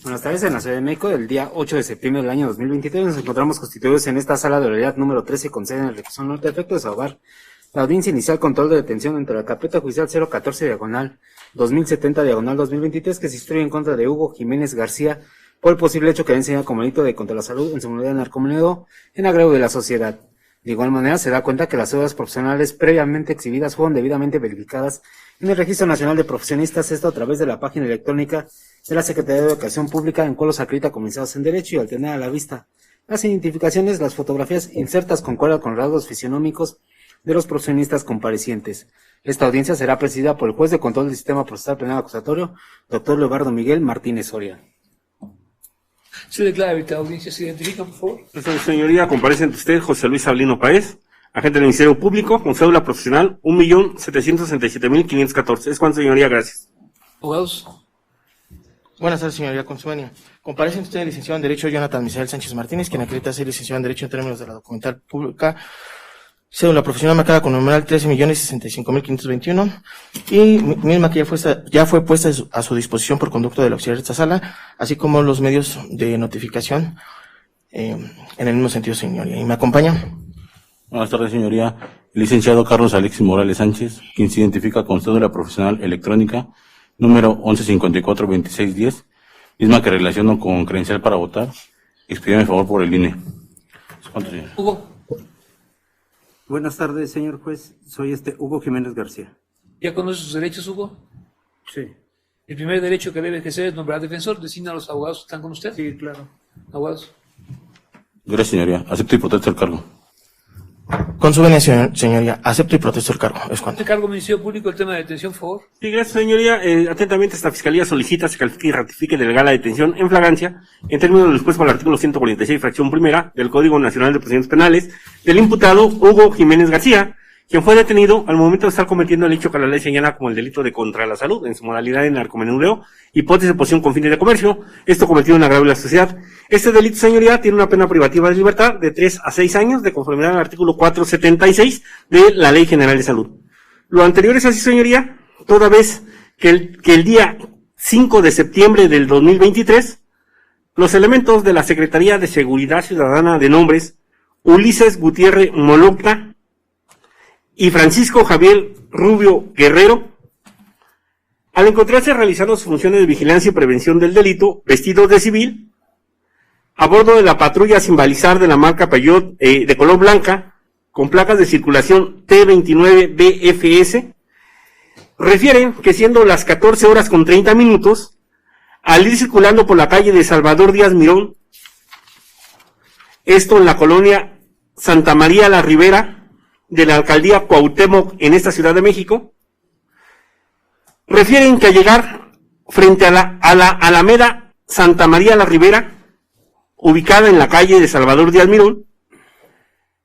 Buenas tardes, en la Ciudad de México, del día 8 de septiembre del año 2023, nos encontramos constituidos en esta sala de oralidad número 13 con sede en el Reclusorio Norte, a efecto de desahogar la audiencia inicial control de detención entre la carpeta judicial 014 diagonal 2070 diagonal 2023 que se instruye en contra de Hugo Jiménez García por el posible hecho que enseña como delito de contra la salud en su modalidad de narcomenudeo en agravio de la sociedad. De igual manera, se da cuenta que las cédulas profesionales previamente exhibidas fueron debidamente verificadas en el Registro Nacional de Profesionistas, esto a través de la página electrónica de la Secretaría de Educación Pública, en cual los acredita como licenciados en Derecho, y al tener a la vista las identificaciones, las fotografías insertas concuerdan con rasgos fisionómicos de los profesionistas comparecientes. Esta audiencia será presidida por el juez de control del sistema procesal penal acusatorio, doctor Leobardo Miguel Martínez Soria. Se declara abierta la audiencia. ¿Se identifica, por favor? Señoría, comparece ante usted José Luis Sablino Páez, agente del Ministerio Público, con cédula profesional 1.767.514. ¿Es cuánto, señoría? Gracias. Abogados. Buenas tardes, señoría consumania. Comparece ante usted el licenciado en Derecho Jonathan Misael Sánchez Martínez, quien acredita ser licenciado en Derecho en términos de la documental pública, cédula profesional marcada con numeral 13.065.521, y misma que ya fue puesta a su disposición por conducto del auxiliar de esta sala, así como los medios de notificación en el mismo sentido, señoría. ¿Y me acompaña? Buenas tardes, señoría. El licenciado Carlos Alexis Morales Sánchez, quien se identifica con cédula profesional electrónica número 11542610, misma que relaciono con credencial para votar, expídame favor por el INE. ¿Cuánto, señor? Hugo. Buenas tardes, señor juez. Soy Hugo Jiménez García. ¿Ya conoce sus derechos, Hugo? Sí. El primer derecho que debe ejercer es nombrar defensor. Designa a los abogados que están con usted. Sí, claro. Abogados. Gracias, señoría. Acepto y protesto el cargo. Con su venia, señoría, acepto y protesto el cargo. ¿Es cuánto? ¿De cargo Ministerio Público el tema de detención, por favor? Sí, gracias, señoría. Atentamente, esta Fiscalía solicita se califique y ratifique de legal la detención en flagrancia, en términos de lo dispuesto por el artículo 146, fracción primera, del Código Nacional de Procedimientos Penales, del imputado Hugo Jiménez García, quien fue detenido al momento de estar cometiendo el hecho que la ley señala como el delito de contra la salud, en su modalidad de narcomenudeo, hipótesis de posesión con fines de comercio, esto cometido en agravio de la sociedad. Este delito, señoría, tiene una pena privativa de libertad de 3 a 6 años, de conformidad al artículo 476 de la Ley General de Salud. Lo anterior es así, señoría, toda vez que el día 5 de septiembre del 2023, los elementos de la Secretaría de Seguridad Ciudadana de nombres Ulises Gutiérrez Molocta y Francisco Javier Rubio Guerrero, al encontrarse realizando sus funciones de vigilancia y prevención del delito, vestidos de civil, a bordo de la patrulla sin balizar de la marca Peugeot de color blanca, con placas de circulación T29BFS, refieren que siendo las 14 horas con 30 minutos, al ir circulando por la calle de Salvador Díaz Mirón, esto en la colonia Santa María la Ribera, de la alcaldía Cuauhtémoc en esta Ciudad de México, refieren que al llegar frente a la Alameda Santa María la Ribera, ubicada en la calle de Salvador Díaz Mirón,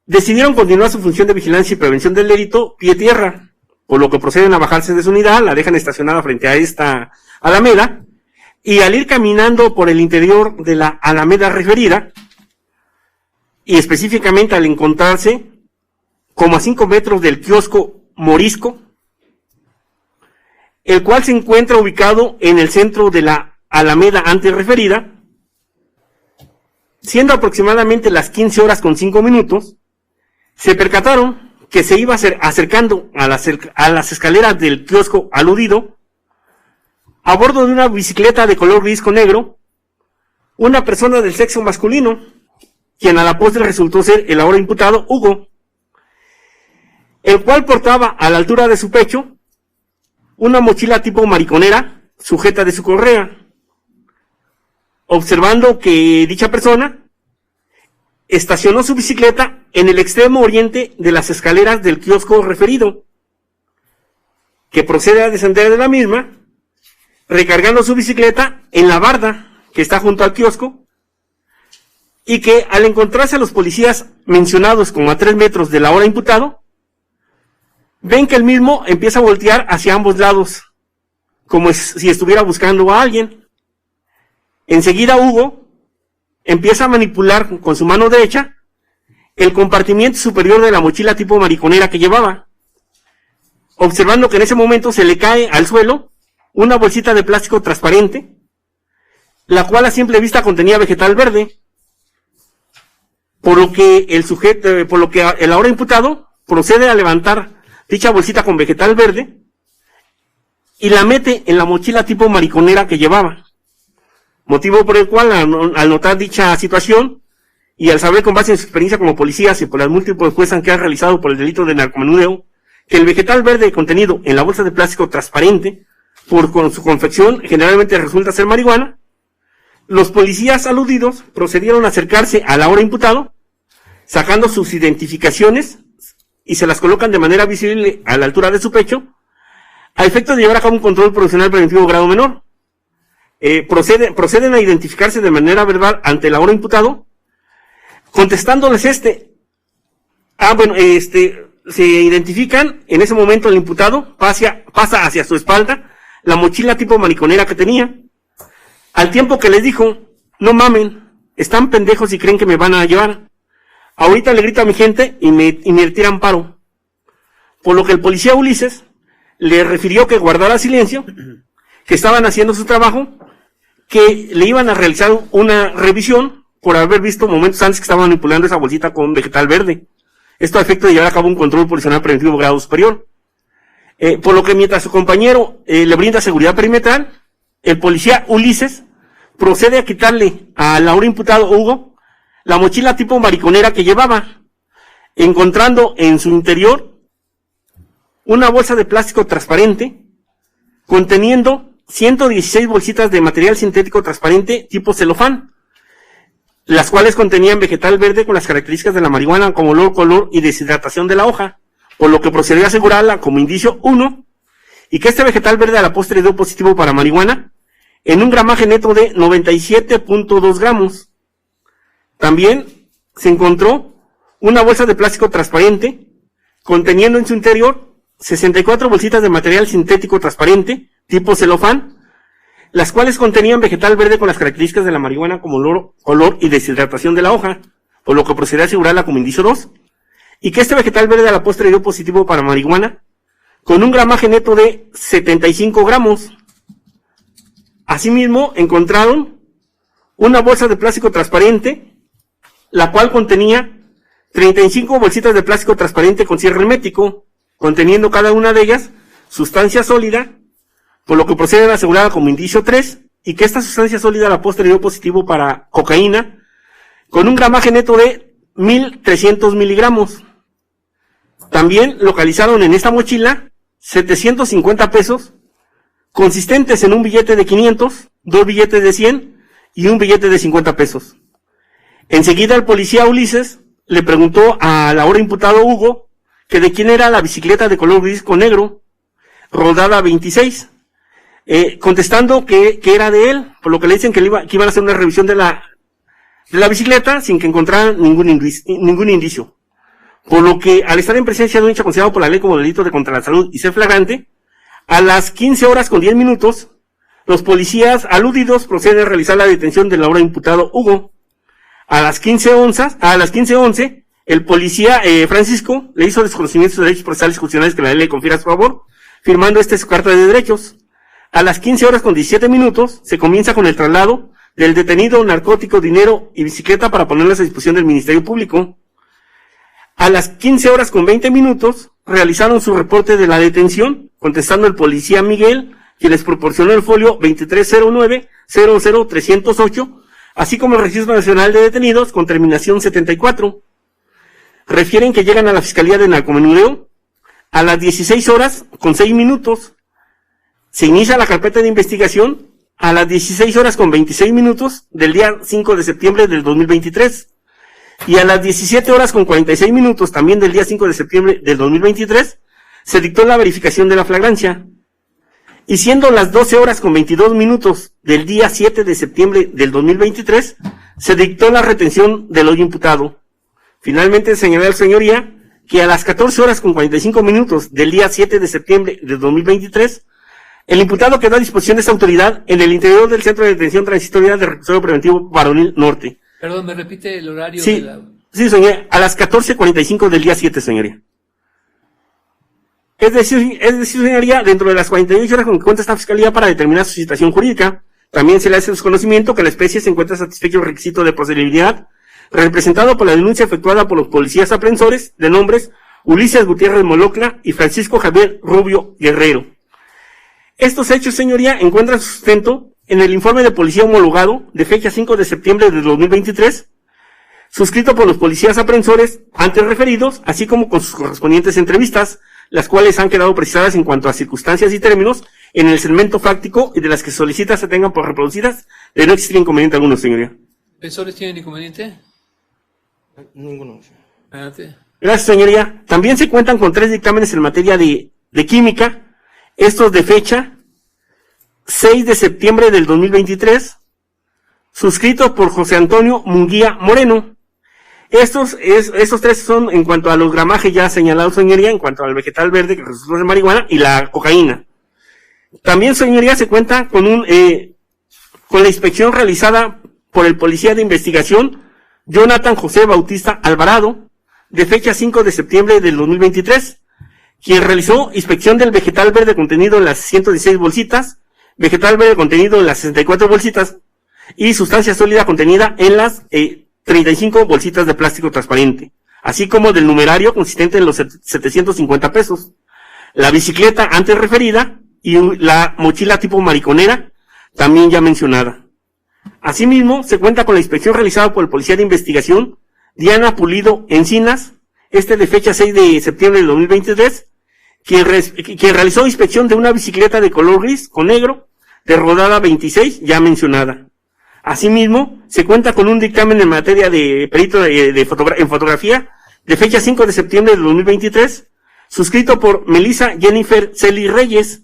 decidieron continuar su función de vigilancia y prevención del delito pie tierra, por lo que proceden a bajarse de su unidad, la dejan estacionada frente a esta Alameda, y al ir caminando por el interior de la Alameda referida, y específicamente al encontrarse como a 5 metros del kiosco Morisco, el cual se encuentra ubicado en el centro de la Alameda antes referida, siendo aproximadamente las 15 horas con 5 minutos, se percataron que se iba acercando a las escaleras del kiosco aludido, a bordo de una bicicleta de color gris con negro, una persona del sexo masculino, quien a la postre resultó ser el ahora imputado Hugo, el cual portaba a la altura de su pecho una mochila tipo mariconera sujeta de su correa. Observando que dicha persona estacionó su bicicleta en el extremo oriente de las escaleras del kiosco referido, que procede a descender de la misma, recargando su bicicleta en la barda que está junto al kiosco, y que al encontrarse a los policías mencionados como a 3 metros del ahora imputado, ven que el mismo empieza a voltear hacia ambos lados, como si estuviera buscando a alguien. Enseguida Hugo empieza a manipular con su mano derecha el compartimiento superior de la mochila tipo mariconera que llevaba, observando que en ese momento se le cae al suelo una bolsita de plástico transparente, la cual a simple vista contenía vegetal verde, por lo que el ahora imputado procede a levantar dicha bolsita con vegetal verde y la mete en la mochila tipo mariconera que llevaba. Motivo por el cual, al notar dicha situación, y al saber con base en su experiencia como policías y por las múltiples encuestas que han realizado por el delito de narcomenudeo, que el vegetal verde contenido en la bolsa de plástico transparente, con su confección, generalmente resulta ser marihuana, los policías aludidos procedieron a acercarse al ahora imputado, sacando sus identificaciones y se las colocan de manera visible a la altura de su pecho, a efecto de llevar a cabo un control profesional preventivo grado menor. Proceden a identificarse de manera verbal ante el ahora imputado, contestándoles se identifican. En ese momento el imputado pasa hacia su espalda la mochila tipo mariconera que tenía, al tiempo que les dijo: no mamen, están pendejos y creen que me van a llevar. Ahorita le grito a mi gente y me tiran paro. Por lo que el policía Ulises le refirió que guardara silencio, que estaban haciendo su trabajo, que le iban a realizar una revisión por haber visto momentos antes que estaban manipulando esa bolsita con vegetal verde. Esto a efecto de llevar a cabo un control policial preventivo grado superior. Por lo que mientras su compañero le brinda seguridad perimetral, el policía Ulises procede a quitarle al ahora imputado Hugo la mochila tipo mariconera que llevaba, encontrando en su interior una bolsa de plástico transparente conteniendo 116 bolsitas de material sintético transparente tipo celofán, las cuales contenían vegetal verde con las características de la marihuana como olor, color y deshidratación de la hoja, por lo que procedió a asegurarla como indicio 1, y que este vegetal verde a la postre dio positivo para marihuana en un gramaje neto de 97.2 gramos. También se encontró una bolsa de plástico transparente conteniendo en su interior 64 bolsitas de material sintético transparente tipo celofán, las cuales contenían vegetal verde con las características de la marihuana como olor, color y deshidratación de la hoja, por lo que procedió a asegurarla como indicio 2, y que este vegetal verde a la postre dio positivo para marihuana con un gramaje neto de 75 gramos. Asimismo, encontraron una bolsa de plástico transparente, la cual contenía 35 bolsitas de plástico transparente con cierre hermético, conteniendo cada una de ellas sustancia sólida, por lo que proceden a asegurarla como indicio 3, y que esta sustancia sólida a la postre dio positivo para cocaína, con un gramaje neto de 1.300 miligramos. También localizaron en esta mochila 750 pesos, consistentes en un billete de 500, 2 billetes de 100 y un billete de 50 pesos. Enseguida el policía Ulises le preguntó al ahora imputado Hugo que de quién era la bicicleta de color gris con negro, rodada 26, contestando que era de él, por lo que le dicen que iban a hacer una revisión de la bicicleta sin que encontraran ningún indicio. Por lo que, al estar en presencia de un hecho considerado por la ley como delito de contra la salud y ser flagrante, a las 15 horas con 10 minutos, los policías aludidos proceden a realizar la detención del ahora imputado Hugo. A las 15:11, el policía Francisco le hizo desconocimientos de derechos procesales y constitucionales que la ley le confiere a su favor, firmando su carta de derechos. A las 15 horas con 17 minutos, se comienza con el traslado del detenido, narcótico, dinero y bicicleta para ponerlas a disposición del Ministerio Público. A las 15 horas con 20 minutos, realizaron su reporte de la detención, contestando el policía Miguel, quien les proporcionó el folio 2309-00308, así como el Registro Nacional de Detenidos con terminación 74. Refieren que llegan a la Fiscalía de Narcomenudeo a las 16 horas con 6 minutos. Se inicia la carpeta de investigación a las 16 horas con 26 minutos del día 5 de septiembre del 2023. Y a las 17 horas con 46 minutos también del día 5 de septiembre del 2023 se dictó la verificación de la flagrancia. Y siendo las 12 horas con 22 minutos del día 7 de septiembre del 2023, se dictó la retención del hoy imputado. Finalmente señaló el señoría que a las 14 horas con 45 minutos del día 7 de septiembre del 2023, el imputado quedó a disposición de esta autoridad en el interior del Centro de Detención Transitoria de Reclusorio Preventivo Varonil Norte. Perdón, ¿me repite el horario? Sí, sí, señoría, a las 14:45 del día 7, señoría. Es decir, señoría, dentro de las 48 horas con que cuenta esta fiscalía para determinar su situación jurídica, También se le hace desconocimiento que la especie se encuentra satisfecho el requisito de procedibilidad representado por la denuncia efectuada por los policías aprensores de nombres Ulises Gutiérrez Molocla y Francisco Javier Rubio Guerrero. Estos hechos, señoría, encuentran sustento en el informe de policía homologado de fecha 5 de septiembre de 2023, suscrito por los policías aprensores antes referidos, así como con sus correspondientes entrevistas, las cuales han quedado precisadas en cuanto a circunstancias y términos en el segmento fáctico y de las que solicita se tengan por reproducidas, de no existir inconveniente alguno, señoría. ¿Defensores tienen inconveniente? Ninguno. Adelante. Gracias, señoría. También se cuentan con 3 dictámenes en materia de química, estos de fecha 6 de septiembre del 2023, suscritos por José Antonio Munguía Moreno. Estos 3 son en cuanto a los gramajes ya señalados, señoría, en cuanto al vegetal verde que resultó de marihuana y la cocaína. También, señoría, se cuenta con con la inspección realizada por el policía de investigación Jonathan José Bautista Alvarado, de fecha 5 de septiembre del 2023, quien realizó inspección del vegetal verde contenido en las 116 bolsitas, vegetal verde contenido en las 64 bolsitas y sustancia sólida contenida en las 35 bolsitas de plástico transparente, así como del numerario consistente en los 750 pesos, la bicicleta antes referida y la mochila tipo mariconera, también ya mencionada. Asimismo, se cuenta con la inspección realizada por el policía de investigación Diana Pulido Encinas, de fecha 6 de septiembre de 2023, quien realizó inspección de una bicicleta de color gris con negro, de rodada 26, ya mencionada. Asimismo, se cuenta con un dictamen en materia de perito en fotografía, de fecha 5 de septiembre de 2023, suscrito por Melissa Jennifer Celi Reyes,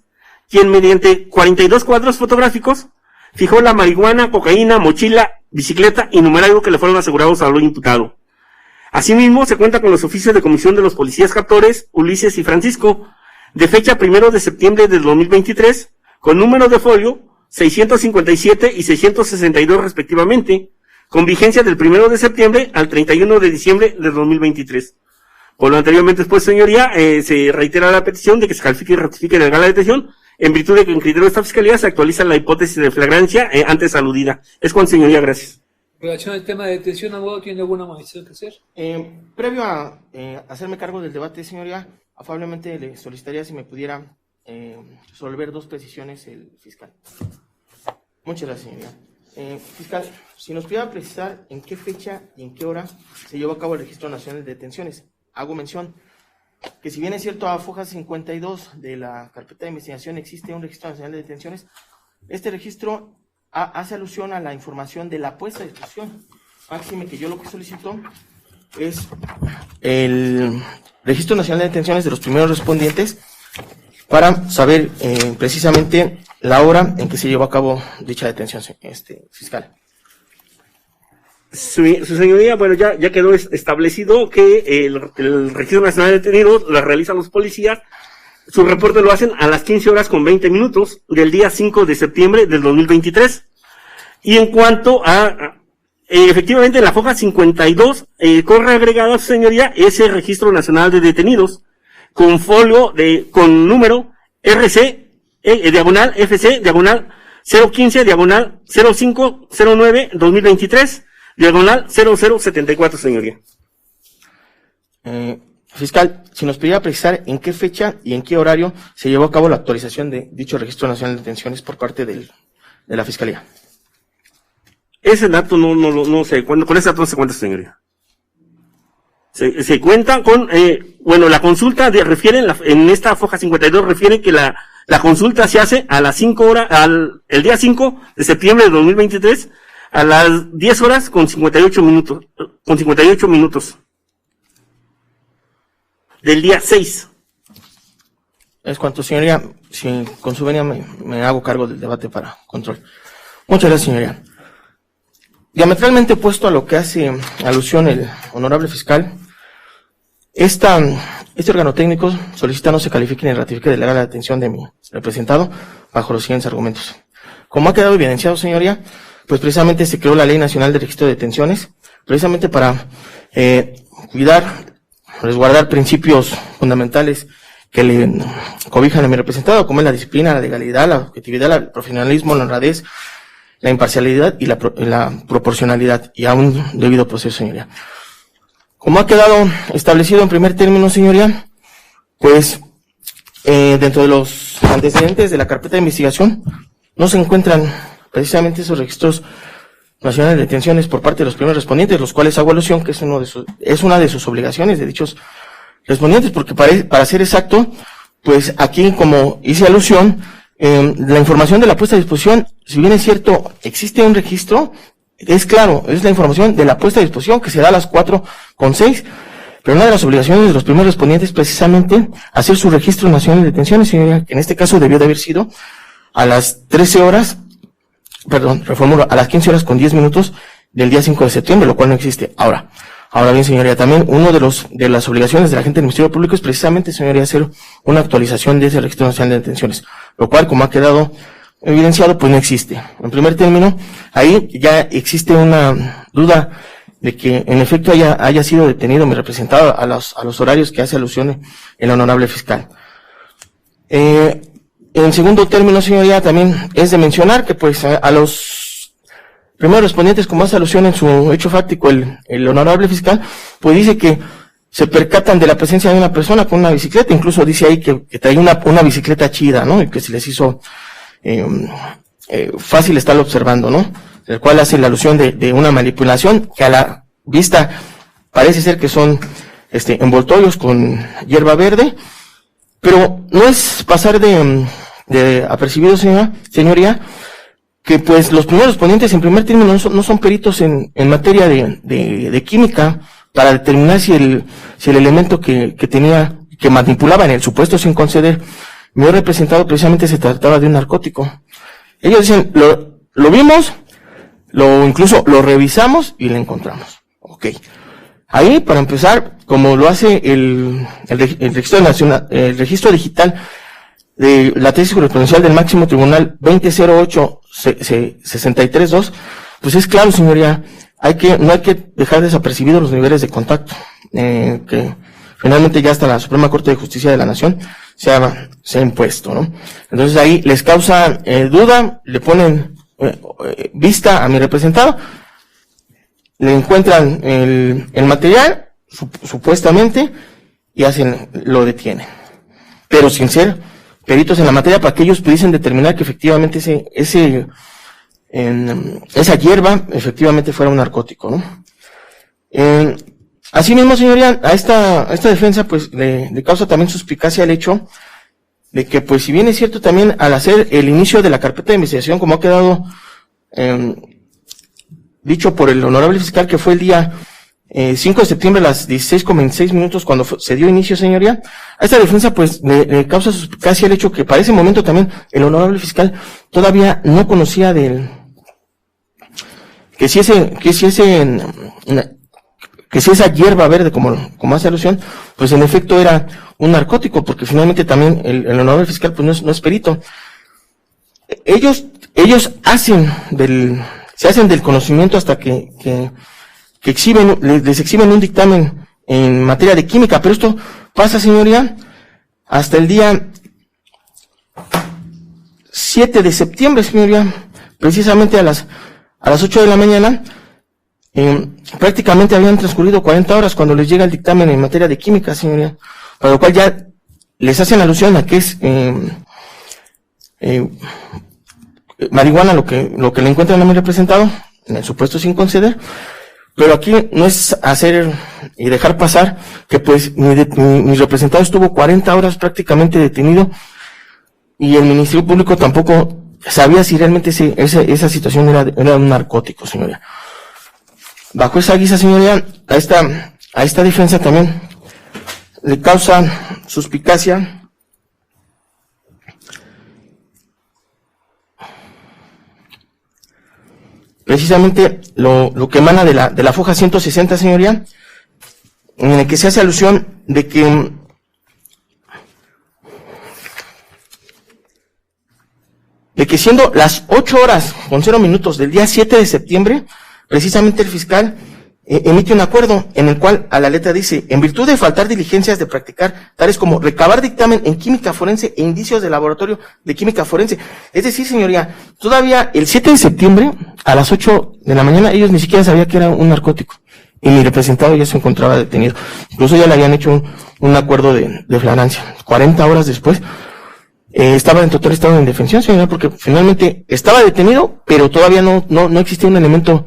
quien mediante 42 cuadros fotográficos fijó la marihuana, cocaína, mochila, bicicleta y numerario que le fueron asegurados al imputado. Asimismo, se cuenta con los oficios de comisión de los policías captores Ulises y Francisco, de fecha 1 de septiembre del 2023, con número de folio 657 y 662 respectivamente, con vigencia del 1 de septiembre al 31 de diciembre del 2023. Por lo anteriormente expuesto, señoría, se reitera la petición de que se califique y ratifique el grado de detención, en virtud de que en criterio de esta fiscalía se actualiza la hipótesis de flagrancia antes aludida. Es cuanto, señoría, gracias. En relación al tema de detención, abogado, ¿tiene alguna modificación que hacer? Previo a hacerme cargo del debate, señoría, afablemente le solicitaría si me pudiera resolver 2 precisiones el fiscal. Muchas gracias, señoría. Fiscal, si nos pudiera precisar en qué fecha y en qué hora se llevó a cabo el Registro Nacional de Detenciones. Hago mención que si bien es cierto a foja 52 de la carpeta de investigación existe un Registro Nacional de Detenciones, este registro hace alusión a la información de la puesta de detención. Máxime que yo lo que solicito es el Registro Nacional de Detenciones de los primeros respondientes para saber precisamente la hora en que se llevó a cabo dicha detención, fiscal. Su señoría, bueno, ya quedó establecido que el Registro Nacional de Detenidos lo realizan los policías. Su reporte lo hacen a las 15:20 del día 5 de septiembre del 2023. Y en cuanto a efectivamente, la foja 52 corre agregada, su señoría, ese Registro Nacional de Detenidos, con folio con número RC, diagonal FC, diagonal 015, diagonal 0509 2023, diagonal 0074, señoría. Fiscal, si nos pudiera precisar en qué fecha y en qué horario se llevó a cabo la actualización de dicho Registro Nacional de Detenciones por parte de la Fiscalía. Ese dato no sé, con ese dato no se cuenta, señoría. Se cuenta con, la consulta refiere, en esta foja 52 refiere que la consulta se hace a las 5 horas, el día 5 de septiembre de 2023, a las 10 horas con 58 minutos. Del día 6. Es cuanto, señoría, si con su venia me hago cargo del debate para control. Muchas gracias, señoría. Diametralmente opuesto a lo que hace alusión el honorable fiscal, este órgano técnico solicita no se califique ni ratifique de legal la detención de mi representado bajo los siguientes argumentos. Como ha quedado evidenciado, señoría, pues precisamente se creó la Ley Nacional de Registro de Detenciones, precisamente para cuidar, resguardar principios fundamentales que le cobijan a mi representado, como es la disciplina, la legalidad, la objetividad, el profesionalismo, la honradez, la imparcialidad y la proporcionalidad y a un debido proceso, señoría. Como ha quedado establecido en primer término, señoría, pues dentro de los antecedentes de la carpeta de investigación no se encuentran precisamente esos registros nacionales de detenciones por parte de los primeros respondientes, los cuales hago alusión que es una de sus obligaciones de dichos respondientes, porque para ser exacto, pues aquí, como hice alusión, la información de la puesta a disposición, si bien es cierto, existe un registro, es claro, es la información de la puesta a disposición que se da a las 4:06, pero una de las obligaciones de los primeros respondientes es precisamente hacer su registro nacional de detenciones, señoría, que en este caso debió de haber sido a las 13 horas, reformulo, a las 15 horas con 10 minutos del día 5 de septiembre, lo cual no existe. Ahora bien, señoría, también de las obligaciones de la gente del Ministerio Público es precisamente, señoría, hacer una actualización de ese registro nacional de detenciones, lo cual, como ha quedado evidenciado, pues no existe. En primer término, ahí ya existe una duda de que en efecto haya sido detenido mi representado a los horarios que hace alusión el honorable fiscal. En segundo término, señoría, también es de mencionar que pues a los primeros respondientes, como hace alusión en su hecho fáctico el honorable fiscal, pues dice que se percatan de la presencia de una persona con una bicicleta, incluso dice ahí que traía una bicicleta chida, ¿no? Y que se les hizo fácil estarlo observando, ¿no? El cual hace la alusión de una manipulación que a la vista parece ser que son envoltorios con hierba verde, pero no es pasar de apercibido, señoría, que pues los primeros respondientes en primer término no son peritos en materia de química para determinar si el elemento que manipulaba en el supuesto sin conceder me ha representado precisamente se trataba de un narcótico. Ellos dicen, lo vimos, incluso lo revisamos y lo encontramos. Ok. Ahí, para empezar, como lo hace el registro nacional, el registro digital de la tesis jurisprudencial del máximo tribunal 2008-632, pues es claro, señoría, no hay que dejar desapercibidos los niveles de contacto, que finalmente ya hasta la Suprema Corte de Justicia de la Nación se ha impuesto, ¿no? Entonces ahí les causa duda, le ponen vista a mi representado, le encuentran el material, supuestamente, y lo detienen. Pero sin ser peritos en la materia para que ellos pudiesen determinar que efectivamente esa hierba efectivamente fuera un narcótico, ¿no? Asimismo, señoría, a esta defensa pues le causa también suspicacia el hecho de que, pues, si bien es cierto también al hacer el inicio de la carpeta de investigación, como ha quedado dicho por el honorable fiscal, que fue el día 5 de septiembre a las 16:26 cuando se dio inicio, señoría, a esta defensa pues le causa suspicacia el hecho que para ese momento también el honorable fiscal todavía no conocía que si esa hierba verde, como hace alusión, pues en efecto era un narcótico, porque finalmente también el honorable fiscal pues no es perito. Ellos se hacen del conocimiento hasta que les exhiben un dictamen en materia de química, pero esto pasa, señoría, hasta el día 7 de septiembre, señoría, precisamente a las 8 de la mañana, prácticamente habían transcurrido 40 horas cuando les llega el dictamen en materia de química, señoría, para lo cual ya les hacen alusión a que es marihuana lo que le encuentran a mi representado, en el supuesto sin conceder. Pero aquí no es hacer y dejar pasar que pues mi representado estuvo 40 horas prácticamente detenido y el Ministerio Público tampoco sabía si realmente esa situación era un narcótico, señoría. Bajo esa guisa, señoría, a esta defensa también le causa suspicacia precisamente lo que emana de la foja 160, señoría, en el que se hace alusión de que siendo las 8 horas con 0 minutos del día 7 de septiembre, precisamente el fiscal emite un acuerdo en el cual a la letra dice: en virtud de faltar diligencias de practicar, tales como recabar dictamen en química forense e indicios de laboratorio de química forense. Es decir, señoría, todavía el 7 de septiembre a las 8 de la mañana ellos ni siquiera sabían que era un narcótico. Y mi representado ya se encontraba detenido. Incluso ya le habían hecho un acuerdo de flagrancia. 40 horas después, estaba en total estado de indefensión, señora, porque finalmente estaba detenido, pero todavía no existía un elemento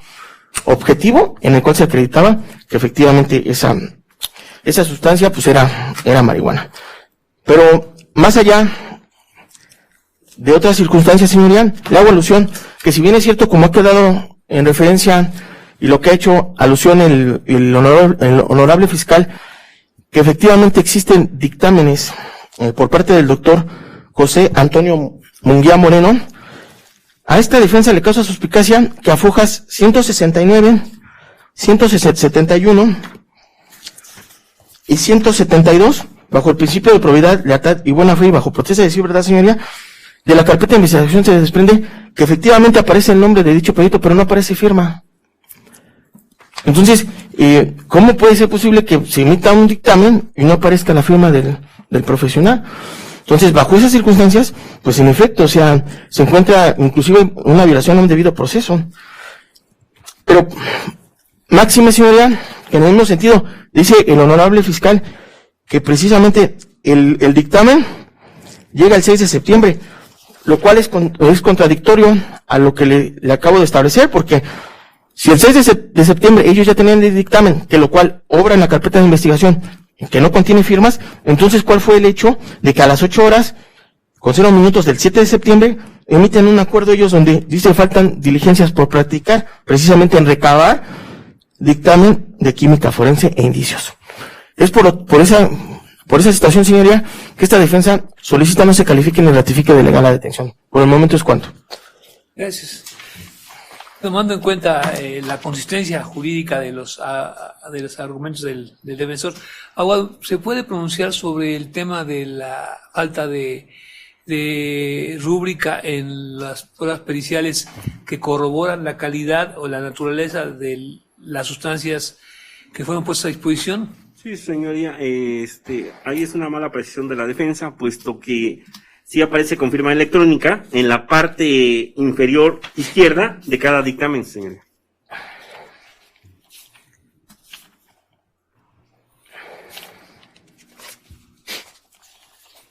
objetivo en el cual se acreditaba que efectivamente esa sustancia pues era marihuana. Pero más allá de otras circunstancias, señoría, le hago alusión que, si bien es cierto, como ha quedado en referencia y lo que ha hecho alusión el honorable fiscal, que efectivamente existen dictámenes por parte del doctor José Antonio Munguía Moreno, a esta defensa le causa suspicacia que a fojas 169, 171 y 172, bajo el principio de probidad, lealtad y buena fe y bajo protesta de decir verdad, señoría, de la carpeta de investigación se desprende que efectivamente aparece el nombre de dicho perito, pero no aparece firma. Entonces, ¿cómo puede ser posible que se emita un dictamen y no aparezca la firma del profesional? Entonces, bajo esas circunstancias, pues en efecto, o sea, se encuentra inclusive una violación a un debido proceso. Pero, máxime, señoría, que en el mismo sentido, dice el honorable fiscal que precisamente el dictamen llega el 6 de septiembre, lo cual es contradictorio a lo que le acabo de establecer, porque si el 6 de septiembre ellos ya tenían el dictamen, que lo cual obra en la carpeta de investigación, que no contiene firmas, entonces ¿cuál fue el hecho de que a las 8 horas, con 0 minutos del 7 de septiembre, emiten un acuerdo ellos donde dice faltan diligencias por practicar, precisamente en recabar dictamen de química forense e indicios? Es por esa situación, señoría, que esta defensa solicita no se califique ni ratifique de legal la detención. Por el momento es cuanto. Gracias. Tomando en cuenta la consistencia jurídica de los argumentos del defensor, abogado, ¿se puede pronunciar sobre el tema de la falta de rúbrica en las pruebas periciales que corroboran la calidad o la naturaleza de las sustancias que fueron puestas a disposición? Sí, señoría, ahí es una mala precisión de la defensa, puesto que sí aparece con firma electrónica en la parte inferior izquierda de cada dictamen, señoría.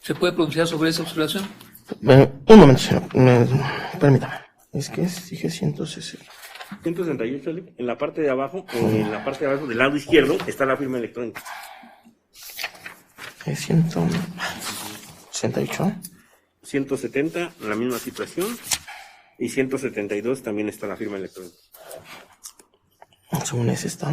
¿Se puede pronunciar sobre esa observación? Un momento, señor, permítame. Es que dije 160. 168, en la parte de abajo, del lado izquierdo, está la firma electrónica. 168. 170, la misma situación, y 172 también está la firma electrónica. Según ese está.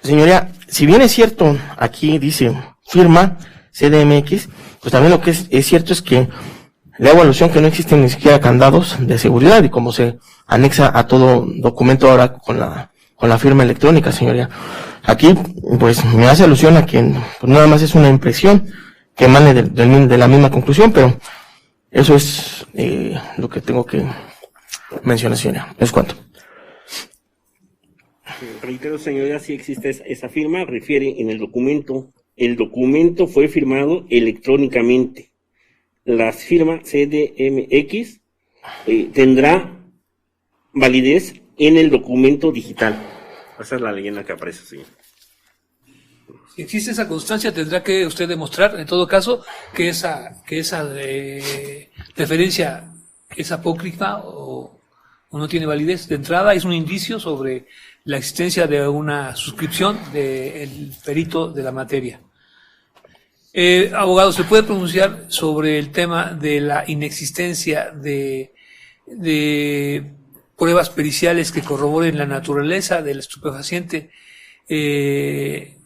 Señoría, si bien es cierto, aquí dice firma CDMX, pues también lo que es cierto es que le hago alusión que no existen ni siquiera candados de seguridad, y como se anexa a todo documento ahora con la firma electrónica, señoría. Aquí, pues, me hace alusión a que pues, nada más es una impresión que emane de la misma conclusión, pero eso es lo que tengo que mencionar, señoría. Es cuanto. Reitero, señoría, si existe esa firma, refiere en el documento. El documento fue firmado electrónicamente. La firma CDMX tendrá validez en el documento digital. Esa es la leyenda que aparece, señor. Si existe esa constancia, tendrá que usted demostrar, en todo caso, que esa referencia es apócrifa o no tiene validez. De entrada, es un indicio sobre la existencia de una suscripción del perito de la materia. Abogado, ¿se puede pronunciar sobre el tema de la inexistencia de pruebas periciales que corroboren la naturaleza del estupefaciente que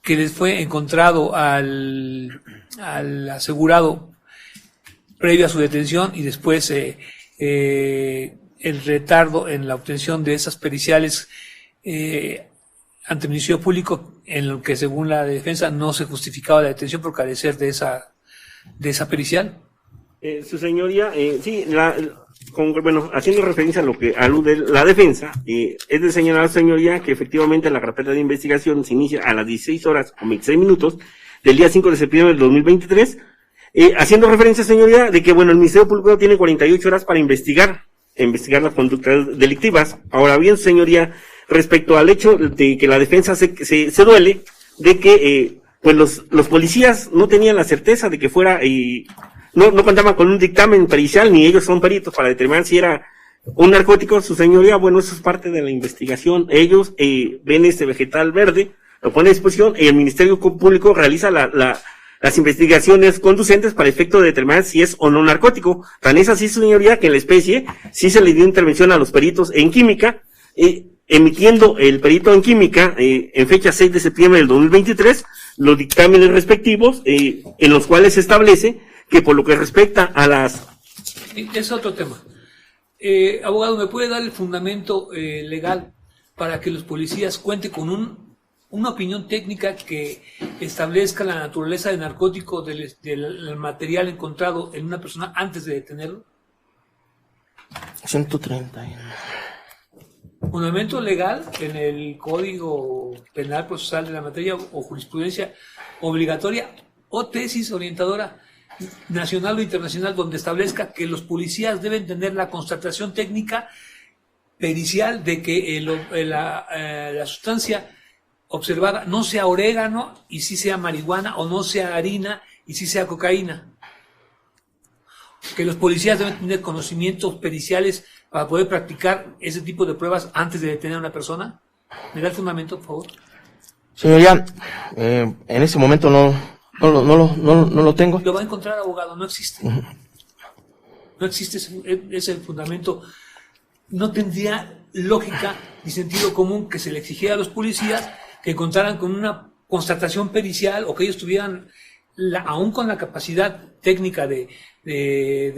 les fue encontrado al asegurado previo a su detención, y después el retardo en la obtención de esas periciales ante el Ministerio Público, en lo que según la defensa no se justificaba la detención por carecer de esa pericial? Su señoría, sí, haciendo referencia a lo que alude la defensa, es de señalar, señoría, que efectivamente la carpeta de investigación se inicia a las 16 horas con 26 minutos del día 5 de septiembre del 2023, haciendo referencia, señoría, de que, el Ministerio Público tiene 48 horas para investigar las conductas delictivas. Ahora bien, señoría, respecto al hecho de que la defensa se duele de que, los policías no tenían la certeza de que fuera, no contaban con un dictamen pericial, ni ellos son peritos para determinar si era un narcótico, su señoría, eso es parte de la investigación. Ellos ven este vegetal verde, lo pone a disposición, y el Ministerio Público realiza las investigaciones conducentes para efecto de determinar si es o no narcótico. Tan es así, señoría, que en la especie sí se le dio intervención a los peritos en química, emitiendo el perito en química en fecha 6 de septiembre del 2023 los dictámenes respectivos, en los cuales se establece que por lo que respecta a las... Es otro tema. Abogado, ¿me puede dar el fundamento legal para que los policías cuenten con una opinión técnica que establezca la naturaleza de narcótico del material encontrado en una persona antes de detenerlo? 130. Fundamento legal en el Código Penal Procesal de la materia o jurisprudencia obligatoria o tesis orientadora nacional o internacional donde establezca que los policías deben tener la constatación técnica pericial de que la sustancia observada no sea orégano y sí sea marihuana, o no sea harina y sí sea cocaína. Que los policías deben tener conocimientos periciales para poder practicar ese tipo de pruebas antes de detener a una persona. ¿Me da el fundamento, por favor? Señoría, en este momento no lo tengo. Lo va a encontrar, abogado, no existe. No existe ese fundamento. No tendría lógica ni sentido común que se le exigiera a los policías que contaran con una constatación pericial o que ellos tuvieran, aún con la capacidad técnica de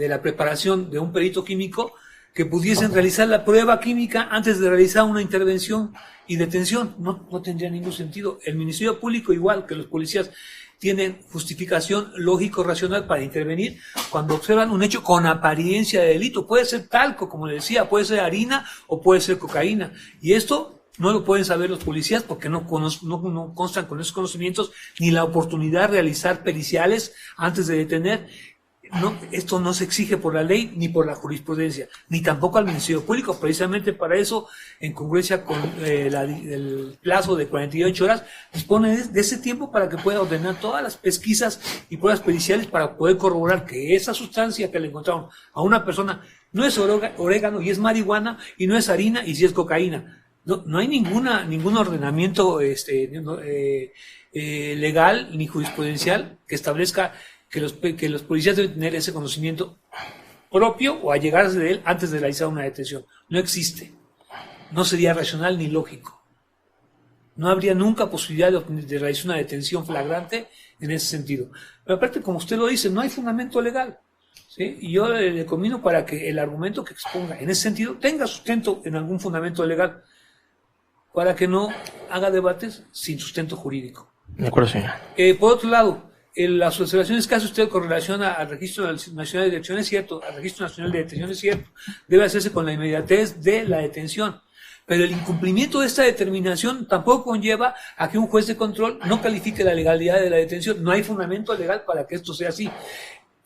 la preparación de un perito químico, que pudiesen realizar la prueba química antes de realizar una intervención y detención. No tendría ningún sentido. El Ministerio Público, igual que los policías, tienen justificación lógico-racional para intervenir cuando observan un hecho con apariencia de delito. Puede ser talco, como le decía, puede ser harina o puede ser cocaína. Y esto no lo pueden saber los policías porque no constan con esos conocimientos ni la oportunidad de realizar periciales antes de detener. No, esto no se exige por la ley ni por la jurisprudencia, ni tampoco al Ministerio Público. Precisamente para eso, en congruencia con el plazo de 48 horas, dispone de ese tiempo para que pueda ordenar todas las pesquisas y pruebas periciales para poder corroborar que esa sustancia que le encontraron a una persona no es orégano y es marihuana, y no es harina y sí es cocaína. No hay ningún ordenamiento legal ni jurisprudencial que establezca que los policías deben tener ese conocimiento propio o allegarse de él antes de realizar una detención. No existe. No sería racional ni lógico. No habría nunca posibilidad de realizar una detención flagrante en ese sentido. Pero aparte, como usted lo dice, no hay fundamento legal, ¿sí? Y yo le conmino para que el argumento que exponga en ese sentido tenga sustento en algún fundamento legal, para que no haga debates sin sustento jurídico. De acuerdo, señora. Por otro lado, las observaciones que hace usted con relación al Registro Nacional de Detención es cierto, al Registro Nacional de Detención es cierto, debe hacerse con la inmediatez de la detención, pero el incumplimiento de esta determinación tampoco conlleva a que un juez de control no califique la legalidad de la detención. No hay fundamento legal para que esto sea así.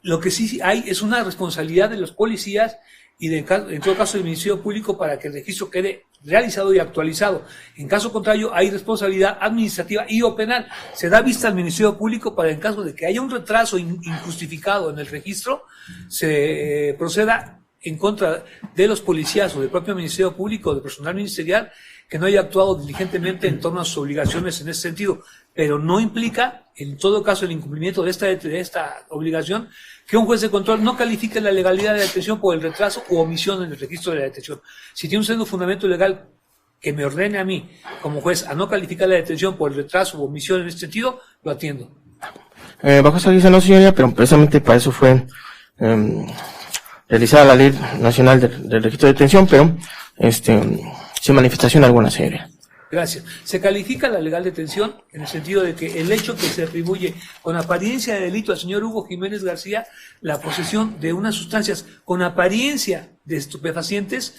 Lo que sí hay es una responsabilidad de los policías y en todo caso del Ministerio Público para que el registro quede realizado y actualizado. En caso contrario, hay responsabilidad administrativa y o penal. Se da vista al Ministerio Público para, en caso de que haya un retraso injustificado en el registro, se proceda en contra de los policías o del propio Ministerio Público o del personal ministerial que no haya actuado diligentemente en torno a sus obligaciones en ese sentido. Pero no implica, en todo caso, el incumplimiento de esta obligación, que un juez de control no califique la legalidad de la detención por el retraso u omisión en el registro de la detención. Si tiene un fundamento legal que me ordene a mí, como juez, a no calificar la detención por el retraso u omisión en este sentido, lo atiendo. Bajo esa lista no, señoría, pero precisamente para eso fue realizada la Ley Nacional del Registro de Detención, pero sin manifestación alguna, señoría. Gracias. Se califica la legal detención en el sentido de que el hecho que se atribuye con apariencia de delito al señor Hugo Jiménez García, la posesión de unas sustancias con apariencia de estupefacientes,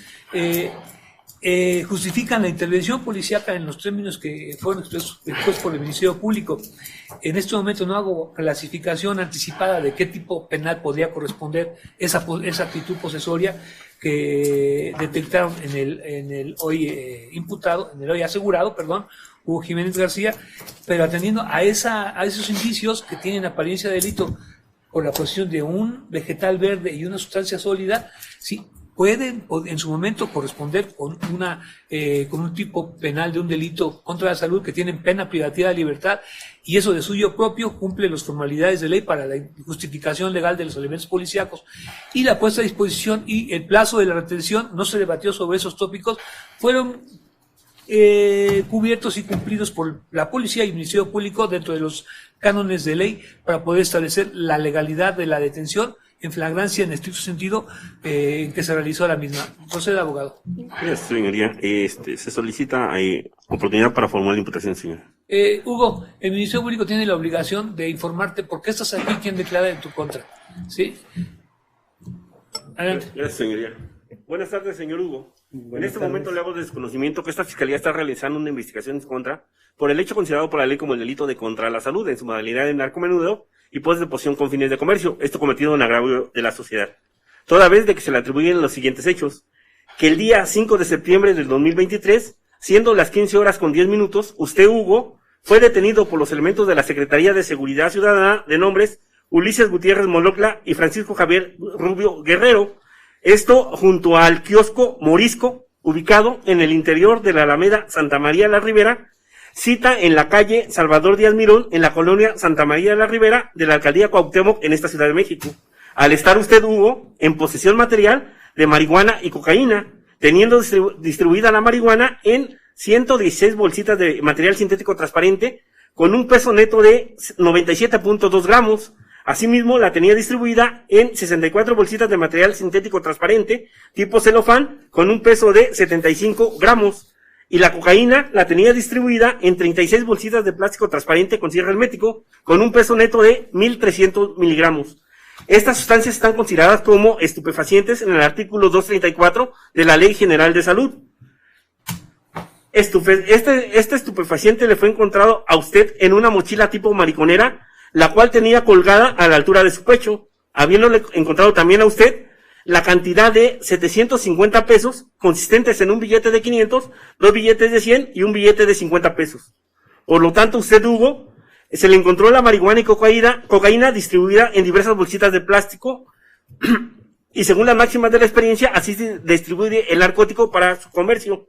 justifican la intervención policíaca en los términos que fueron expuestos por el Ministerio Público. En este momento no hago clasificación anticipada de qué tipo penal podría corresponder esa actitud posesoria que detectaron en el hoy imputado, en el hoy asegurado, perdón, Hugo Jiménez García, pero atendiendo a esos indicios que tienen apariencia de delito por la posesión de un vegetal verde y una sustancia sólida, sí, pueden en su momento corresponder con un tipo penal de un delito contra la salud que tienen pena privativa de libertad, y eso de suyo propio cumple las formalidades de ley para la justificación legal de los elementos policíacos. Y la puesta a disposición y el plazo de la retención no se debatió sobre esos tópicos, fueron cubiertos y cumplidos por la policía y el Ministerio Público dentro de los cánones de ley para poder establecer la legalidad de la detención en flagrancia en estricto sentido en que se realizó la misma. Procede, abogado. Gracias, señoría. Se solicita oportunidad para formular la imputación, señor. Hugo, el Ministerio Público tiene la obligación de informarte por qué estás aquí, quién declara en tu contra. ¿Sí? Adelante. Gracias, señoría. Buenas tardes, señor Hugo. En este momento le hago desconocimiento que esta Fiscalía está realizando una investigación en su contra por el hecho considerado por la ley como el delito de contra la salud en su modalidad de narcomenudeo y de posesión con fines de comercio, esto cometido en agravio de la sociedad. Toda vez de que se le atribuyen los siguientes hechos: que el día 5 de septiembre del 2023, siendo las 15:10, usted, Hugo, fue detenido por los elementos de la Secretaría de Seguridad Ciudadana de nombres Ulises Gutiérrez Molocla y Francisco Javier Rubio Guerrero, esto junto al kiosco Morisco, ubicado en el interior de la Alameda Santa María la Ribera, cita en la calle Salvador Díaz Mirón, en la colonia Santa María la Ribera de la alcaldía Cuauhtémoc, en esta Ciudad de México, al estar usted, Hugo, en posesión material de marihuana y cocaína, teniendo distribuida la marihuana en 116 bolsitas de material sintético transparente con un peso neto de 97.2 gramos. Asimismo, la tenía distribuida en 64 bolsitas de material sintético transparente tipo celofán con un peso de 75 gramos. Y la cocaína la tenía distribuida en 36 bolsitas de plástico transparente con cierre hermético con un peso neto de 1.300 miligramos. Estas sustancias están consideradas como estupefacientes en el artículo 234 de la Ley General de Salud. Este estupefaciente le fue encontrado a usted en una mochila tipo mariconera, la cual tenía colgada a la altura de su pecho, habiéndole encontrado también a usted la cantidad de 750 pesos, consistentes en un billete de 500, 2 billetes de 100 y un billete de 50 pesos. Por lo tanto, usted, Hugo, se le encontró la marihuana y cocaína distribuida en diversas bolsitas de plástico, y según las máximas de la experiencia, así se distribuye el narcótico para su comercio.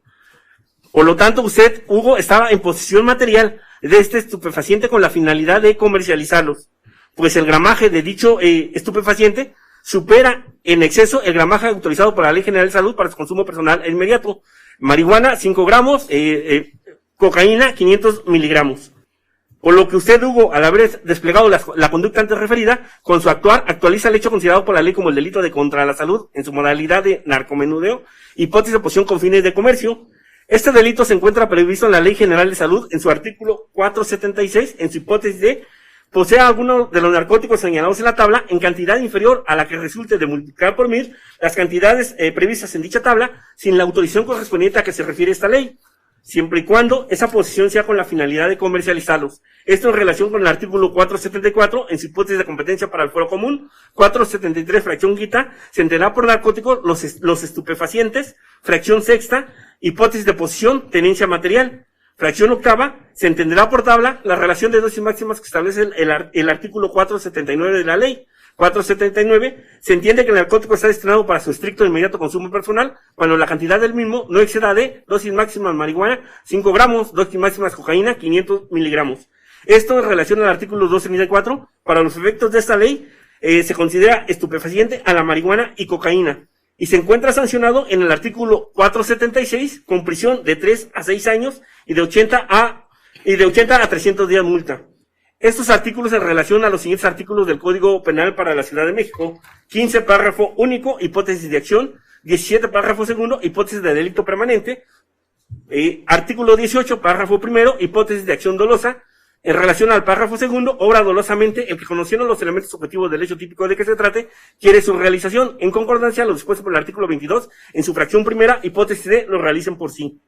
Por lo tanto, usted, Hugo, estaba en posesión material de este estupefaciente con la finalidad de comercializarlos, pues el gramaje de dicho estupefaciente supera en exceso el gramaje autorizado por la Ley General de Salud para su consumo personal e inmediato. Marihuana, 5 gramos, cocaína, 500 miligramos. Por lo que usted, Hugo, al haber desplegado la conducta antes referida, con su actuar, actualiza el hecho considerado por la ley como el delito de contra la salud en su modalidad de narcomenudeo, hipótesis de posesión con fines de comercio. Este delito se encuentra previsto en la Ley General de Salud en su artículo 476, en su hipótesis de posea alguno de los narcóticos señalados en la tabla en cantidad inferior a la que resulte de multiplicar por 1000 las cantidades previstas en dicha tabla sin la autorización correspondiente a que se refiere esta ley, siempre y cuando esa posesión sea con la finalidad de comercializarlos. Esto en relación con el artículo 474, en su hipótesis de competencia para el fuero común, 473, fracción quinta, se entenderá por narcóticos los estupefacientes, fracción sexta, hipótesis de posesión, tenencia material. Fracción octava, se entenderá por tabla la relación de dosis máximas que establece el artículo 479 de la ley. 479, se entiende que el narcótico está destinado para su estricto e inmediato consumo personal cuando la cantidad del mismo no exceda de dosis máximas marihuana, 5 gramos, dosis máximas cocaína, 500 miligramos. Esto en relación al artículo 234, para los efectos de esta ley, se considera estupefaciente a la marihuana y cocaína. Y se encuentra sancionado en el artículo 476 con prisión de 3 a 6 años y de 80 a 300 días multa. Estos artículos en relación a los siguientes artículos del Código Penal para la Ciudad de México: 15, párrafo único, hipótesis de acción; 17, párrafo segundo, hipótesis de delito permanente; Artículo 18, párrafo primero, hipótesis de acción dolosa. En relación al párrafo segundo, obra dolosamente el que, conociendo los elementos objetivos del hecho típico de que se trate, quiere su realización en concordancia a lo dispuesto por el artículo 22, en su fracción primera, hipótesis de lo realicen por sí.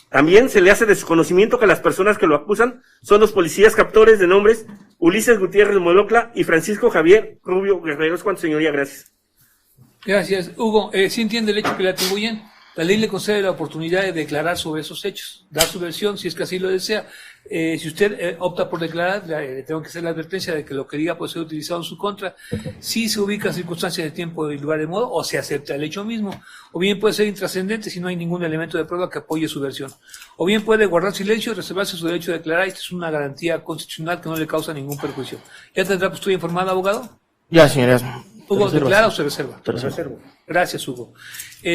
También se le hace de su conocimiento que las personas que lo acusan son los policías captores de nombres Ulises Gutiérrez Molocla y Francisco Javier Rubio Guerreros. ¿Cuánto, señoría? Gracias. Gracias. Hugo, ¿sí entiende el hecho que le atribuyen? La ley le concede la oportunidad de declarar sobre esos hechos, dar su versión si es que así lo desea. Si usted opta por declarar, le tengo que hacer la advertencia de que lo que diga puede ser utilizado en su contra, si se ubica circunstancias de tiempo, de lugar, de modo, o se acepta el hecho mismo, o bien puede ser intrascendente si no hay ningún elemento de prueba que apoye su versión, o bien puede guardar silencio y reservarse su derecho de declarar. Esta es una garantía constitucional que no le causa ningún perjuicio. ¿Ya tendrá usted informada, abogado? Ya, señorías. Hugo, ¿declara o se reserva? Te reservo. Gracias, Hugo.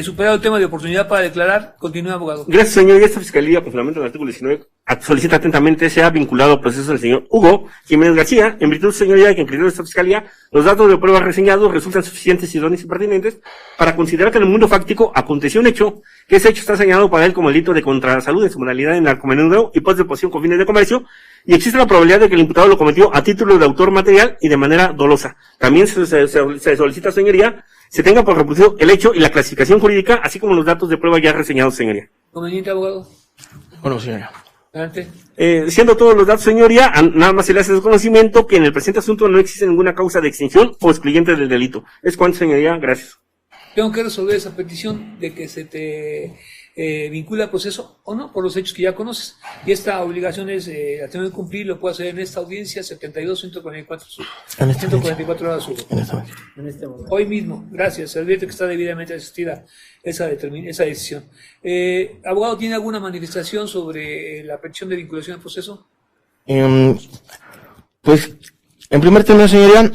Superado el tema de oportunidad para declarar, continúa, abogado. Gracias, señor. Y esta fiscalía, con fundamento en el artículo 19, solicita atentamente sea vinculado al proceso del señor Hugo Jiménez García, en virtud, señoría, de que en criterio de esta fiscalía, los datos de prueba reseñados resultan suficientes, idóneos y pertinentes para considerar que en el mundo fáctico aconteció un hecho, que ese hecho está señalado para él como delito de contra la salud en su modalidad de narcomenudeo, hipótesis de posesión con fines de comercio, y existe la probabilidad de que el imputado lo cometió a título de autor material y de manera dolosa. También se solicita, señoría, se tenga por reproducido el hecho y la clasificación jurídica, así como los datos de prueba ya reseñados, señoría. ¿Conveniente, abogado? Bueno, señoría. Adelante. Siendo todos los datos, señoría, nada más se le hace desconocimiento que en el presente asunto no existe ninguna causa de extinción o excluyente del delito. Es cuanto, señoría. Gracias. Tengo que resolver esa petición de que se te vincula al proceso o no por los hechos que ya conoces. Y esta obligación es, la tengo que cumplir, lo puedo hacer en esta audiencia 72-144 sur. En esta 144 horas sur. En este momento. Hoy mismo. Gracias. Se advierte que está debidamente asistida esa decisión. Abogado, ¿tiene alguna manifestación sobre la petición de vinculación al proceso? Pues, en primer término, señoría,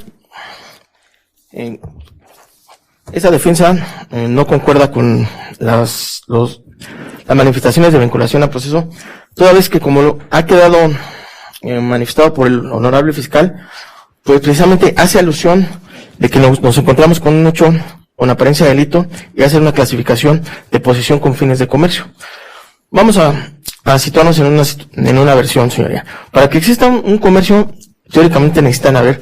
esa defensa no concuerda con las manifestaciones de vinculación al proceso, toda vez que como ha quedado manifestado por el honorable fiscal, pues precisamente hace alusión de que nos encontramos con un hecho con apariencia de delito y hace una clasificación de posesión con fines de comercio. Vamos a situarnos en una versión, señoría. Para que exista un comercio, teóricamente necesitan haber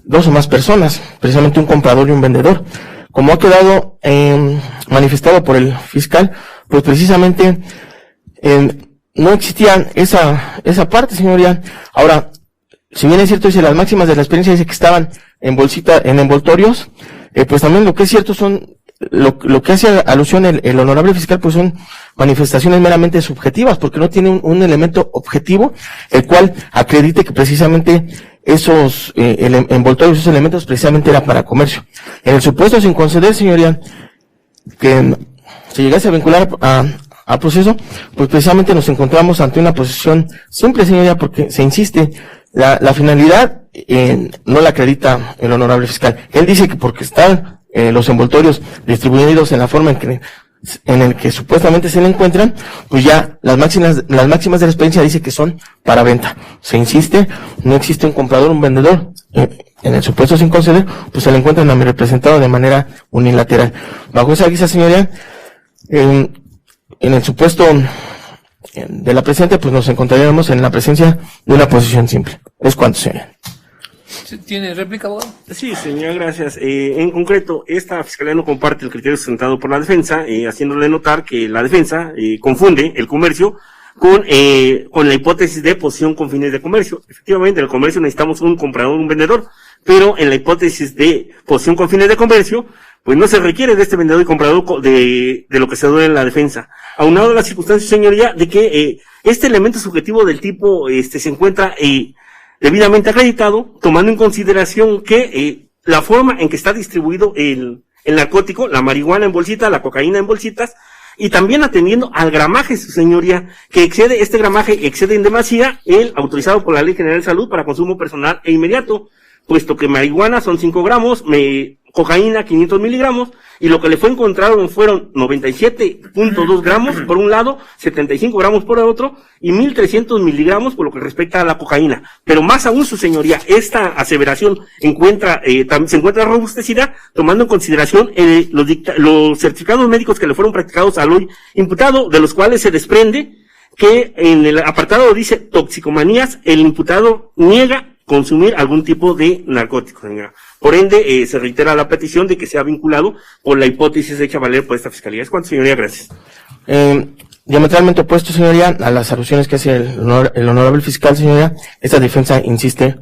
dos o más personas, precisamente un comprador y un vendedor. Como ha quedado manifestado por el fiscal, pues precisamente no existía esa parte, señoría. Ahora, si bien es cierto, dice las máximas de la experiencia, dice que estaban en envoltorios, pues también lo que es cierto son, lo que hace alusión el honorable fiscal, pues son manifestaciones meramente subjetivas, porque no tiene un elemento objetivo, el cual acredite que precisamente esos envoltorios, esos elementos precisamente era para comercio. En el supuesto sin conceder, señoría, que se llegase a vincular a proceso, pues precisamente nos encontramos ante una posesión simple, señoría, porque se insiste, la finalidad no la acredita el honorable fiscal. Él dice que porque están los envoltorios distribuidos en la forma en el que supuestamente se le encuentran, pues ya las máximas de la experiencia dice que son para venta. Se insiste, no existe un comprador, un vendedor. En el supuesto sin conceder, pues se le encuentran a mi representado de manera unilateral. Bajo esa guisa, señoría, en el supuesto de la presente, pues nos encontraríamos en la presencia de una posesión simple. Es cuanto, señoría. ¿Tiene réplica, abogado? Sí, señor, gracias. En concreto, esta fiscalía no comparte el criterio sustentado por la defensa, haciéndole notar que la defensa confunde el comercio con la hipótesis de posesión con fines de comercio. Efectivamente, en el comercio necesitamos un comprador, un vendedor, pero en la hipótesis de posesión con fines de comercio, pues no se requiere de este vendedor y comprador de lo que se duele en la defensa. Aunado a las circunstancias, señoría, de que este elemento subjetivo del tipo se encuentra debidamente acreditado, tomando en consideración que la forma en que está distribuido el narcótico, la marihuana en bolsitas, la cocaína en bolsitas, y también atendiendo al gramaje, su señoría, que excede en demasía el autorizado por la Ley General de Salud para consumo personal e inmediato. puesto que marihuana son 5 gramos, cocaína 500 miligramos, y lo que le fue encontrado fueron 97.2 gramos por un lado, 75 gramos por el otro, y 1.300 miligramos por lo que respecta a la cocaína. Pero más aún, su señoría, esta aseveración se encuentra robustecida, tomando en consideración los certificados médicos que le fueron practicados al hoy imputado, de los cuales se desprende que en el apartado dice toxicomanías, el imputado niega consumir algún tipo de narcótico, señora. Por ende, se reitera la petición de que sea vinculado por la hipótesis hecha valer por esta fiscalía. ¿Es cuánto, señoría? Gracias. Diametralmente opuesto, señoría, a las alusiones que hace el honorable fiscal, señoría. Esta defensa insiste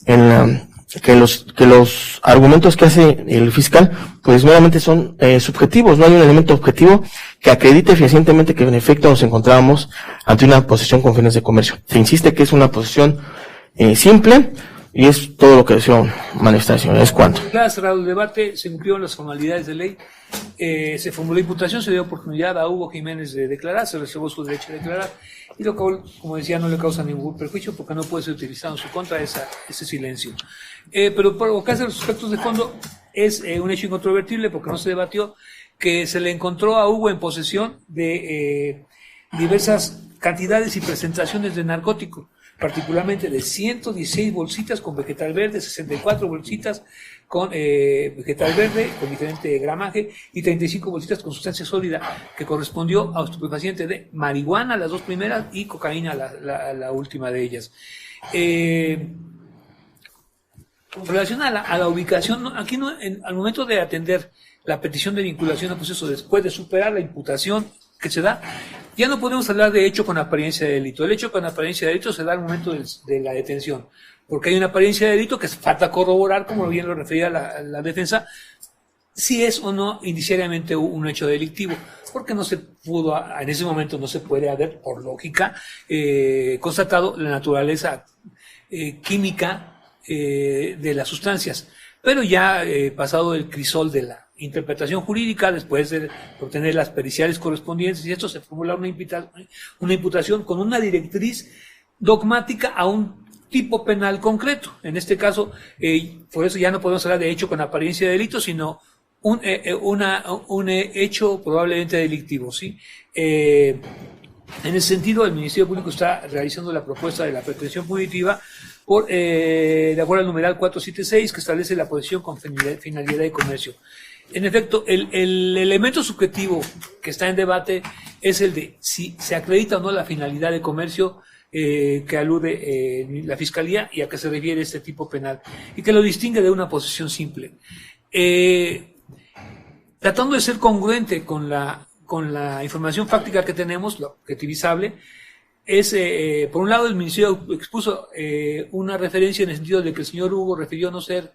en que los argumentos que hace el fiscal, pues meramente son subjetivos. No hay un elemento objetivo que acredite fehacientemente que en efecto nos encontrábamos ante una posesión con fines de comercio. Se insiste que es una posesión simple, y es todo lo que deseo manifestar, señor. ¿Es cuánto? Claro, cerrado el debate, se cumplieron las formalidades de ley, se formuló imputación, se dio oportunidad a Hugo Jiménez de declarar, se reservó su derecho a declarar, y lo cual, como decía, no le causa ningún perjuicio porque no puede ser utilizado en su contra ese silencio. Pero por lo que hace los aspectos de fondo, es un hecho incontrovertible porque no se debatió que se le encontró a Hugo en posesión de diversas cantidades y presentaciones de narcótico, particularmente de 116 bolsitas con vegetal verde, 64 bolsitas con vegetal verde con diferente gramaje y 35 bolsitas con sustancia sólida, que correspondió a estupefaciente de marihuana, las dos primeras, y cocaína, la última de ellas. Con relación a la ubicación, aquí al momento de atender la petición de vinculación al proceso, después de superar la imputación que se da, ya no podemos hablar de hecho con apariencia de delito. El hecho con apariencia de delito se da al momento de la detención, porque hay una apariencia de delito que falta corroborar, como bien lo refería la defensa, si es o no indiciariamente un hecho delictivo, porque no se pudo, en ese momento no se puede haber, por lógica, constatado la naturaleza química de las sustancias. Pero ya pasado el crisol de la interpretación jurídica, después de obtener las periciales correspondientes, y esto se formula una imputación con una directriz dogmática a un tipo penal concreto. En este caso, por eso ya no podemos hablar de hecho con apariencia de delito, sino un hecho probablemente delictivo, ¿sí? En ese sentido, el Ministerio Público está realizando la propuesta de la pretensión punitiva de acuerdo al numeral 476, que establece la posesión con finalidad de comercio. En efecto, el elemento subjetivo que está en debate es el de si se acredita o no la finalidad de comercio que alude la Fiscalía y a qué se refiere este tipo penal, y que lo distingue de una posesión simple. Tratando de ser congruente con la información fáctica que tenemos, lo objetivizable, es, por un lado, el Ministerio expuso una referencia en el sentido de que el señor Hugo refirió no ser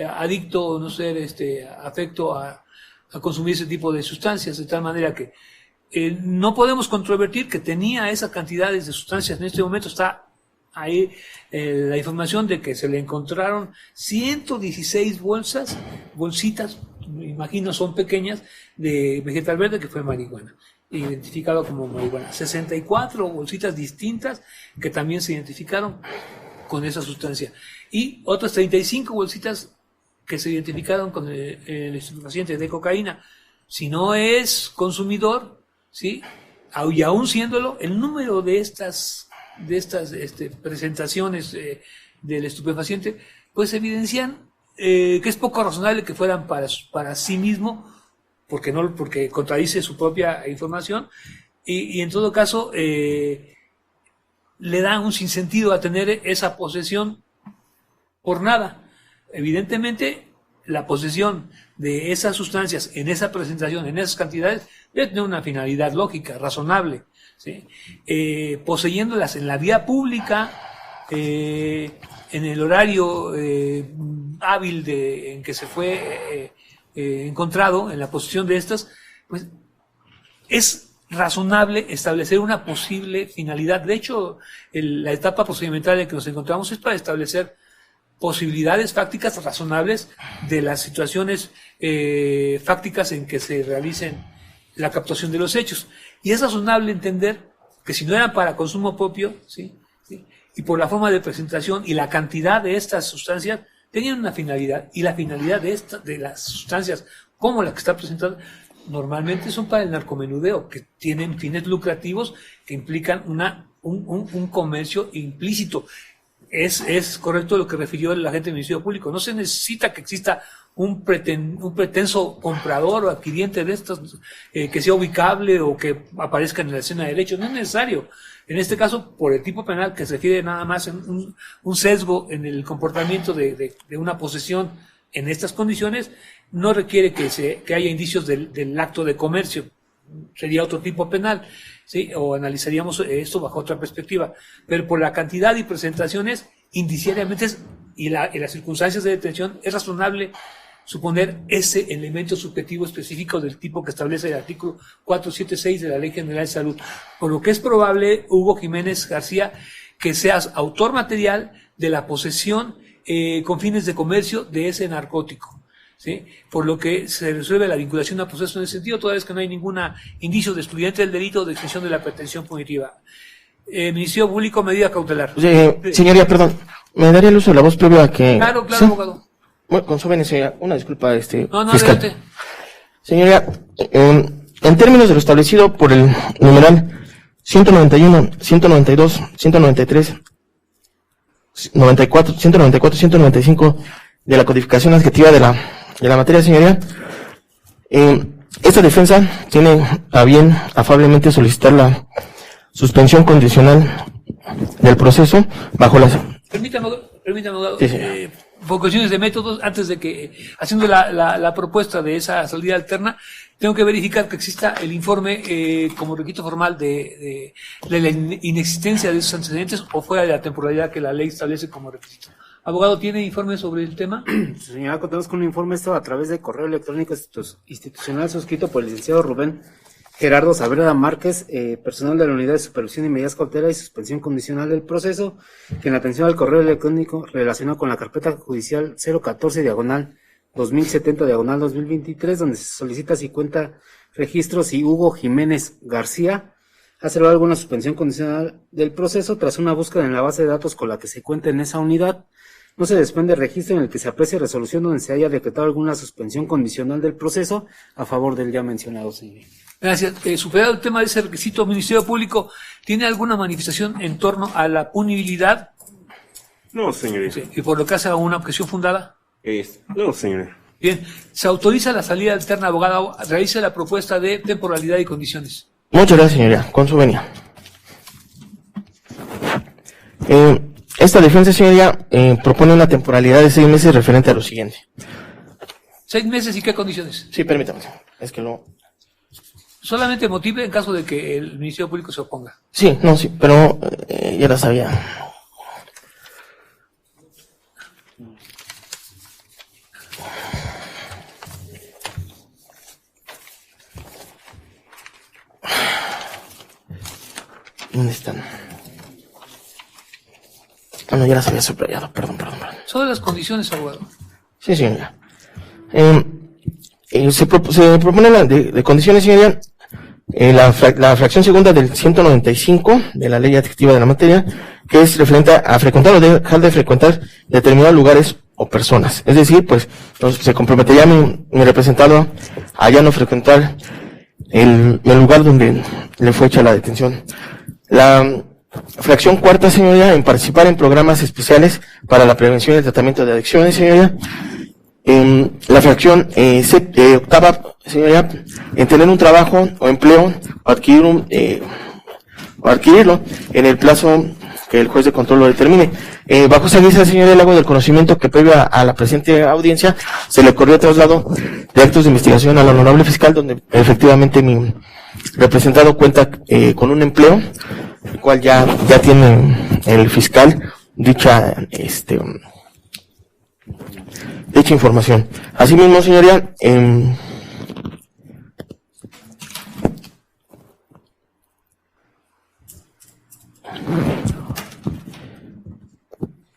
adicto o no ser afecto a consumir ese tipo de sustancias, de tal manera que no podemos controvertir que tenía esas cantidades de sustancias. En este momento está ahí la información de que se le encontraron 116 bolsitas, me imagino son pequeñas, de vegetal verde, que fue marihuana, identificado como marihuana. 64 bolsitas distintas que también se identificaron con esa sustancia, y otras 35 bolsitas que se identificaron con el estupefaciente de cocaína. Si no es consumidor, ¿sí?, y aún siéndolo, el número de estas presentaciones del estupefaciente, pues evidencian que es poco razonable que fueran para sí mismo, porque contradice su propia información, y en todo caso le da un sinsentido a tener esa posesión por nada. Evidentemente, la posesión de esas sustancias en esa presentación, en esas cantidades, debe tener una finalidad lógica, razonable, ¿sí? Poseyéndolas en la vía pública, en el horario hábil en que se fue encontrado, en la posesión de estas, pues es razonable establecer una posible finalidad. De hecho, la etapa procedimental en que nos encontramos es para establecer posibilidades fácticas razonables de las situaciones fácticas en que se realicen la captación de los hechos. Y es razonable entender que si no eran para consumo propio, ¿sí?, y por la forma de presentación y la cantidad de estas sustancias, tenían una finalidad, y la finalidad de las sustancias como la que está presentada normalmente son para el narcomenudeo, que tienen fines lucrativos que implican un comercio implícito. Es correcto lo que refirió el agente del Ministerio Público. No se necesita que exista un pretenso comprador o adquiriente de estos que sea ubicable o que aparezca en la escena del hecho. No es necesario. En este caso, por el tipo penal, que se refiere nada más en un sesgo en el comportamiento de una posesión en estas condiciones, no requiere que haya indicios del acto de comercio. Sería otro tipo penal, ¿sí? O analizaríamos esto bajo otra perspectiva. Pero por la cantidad y presentaciones, indiciariamente y las circunstancias de detención, es razonable suponer ese elemento subjetivo específico del tipo que establece el artículo 476 de la Ley General de Salud. Por lo que es probable, Hugo Jiménez García, que seas autor material de la posesión con fines de comercio de ese narcótico, ¿sí? Por lo que se resuelve la vinculación a proceso en ese sentido, toda vez que no hay ningún indicio de estudiante del delito o de extensión de la pretensión punitiva. Ministerio Público, medida cautelar. Señoría, perdón, ¿me daría el uso de la voz previa a que...? Claro, ¿sí? abogado. Bueno, con su beneficio, una disculpa, No, fiscal. adelante. Señoría, en términos de lo establecido por el numeral 191, 192, 193, 94, 194, 195 de la codificación adjetiva de la materia, señoría, esta defensa tiene a bien afablemente solicitar la suspensión condicional del proceso bajo las... Permítame, abogado. Sí, sí. Por cuestiones de métodos, antes de que, haciendo la propuesta de esa salida alterna, tengo que verificar que exista el informe como requisito formal de la inexistencia de esos antecedentes o fuera de la temporalidad que la ley establece como requisito. Abogado, ¿tiene informe sobre el tema? Señora, contamos con un informe a través de correo electrónico institucional suscrito por el licenciado Rubén Gerardo Saavedra Márquez, personal de la Unidad de Supervisión y Medidas Cautelares y Suspensión Condicional del Proceso, que en atención al correo electrónico relacionado con la carpeta judicial 014/2070/2023, donde se solicita si cuenta registros y Hugo Jiménez García ha celebrado alguna suspensión condicional del proceso tras una búsqueda en la base de datos con la que se cuenta en esa unidad. No se desprende registro en el que se aprecie resolución donde se haya decretado alguna suspensión condicional del proceso a favor del ya mencionado, señor. Gracias. Superado el tema de ese requisito, Ministerio Público, ¿tiene alguna manifestación en torno a la punibilidad? No, señoría. Sí, y por lo que hace a una objeción fundada. No, señoría. Bien, se autoriza la salida alterna, abogado, realice la propuesta de temporalidad y condiciones. Muchas gracias, señoría. Con su venia. Esta defensa, señoría, propone una temporalidad de 6 meses referente a lo siguiente. 6 meses y qué condiciones. Sí, permítame. Es que lo... Solamente motive en caso de que el Ministerio Público se oponga. Sí, no, sí, pero ya la sabía. ¿Dónde están? Bueno, ya las había subrayado, perdón. Sobre las condiciones, abogado. Sí, señoría. Se propone de condiciones, señoría, la fracción segunda del 195 de la ley adjetiva de la materia, que es referente a frecuentar o dejar de frecuentar determinados lugares o personas. Es decir, pues, se comprometería mi representado a ya no frecuentar el lugar donde le fue hecha la detención. La fracción cuarta, señoría, en participar en programas especiales para la prevención y el tratamiento de adicciones, señoría. La fracción octava, señoría, en tener un trabajo o empleo o adquirirlo en el plazo que el juez de control lo determine. Bajo esa guisa, señoría, le hago del conocimiento que previo a la presente audiencia se le corrió traslado de actos de investigación al honorable fiscal, donde efectivamente mi representado cuenta con un empleo, el cual ya tiene el fiscal dicha información. Asimismo, señoría,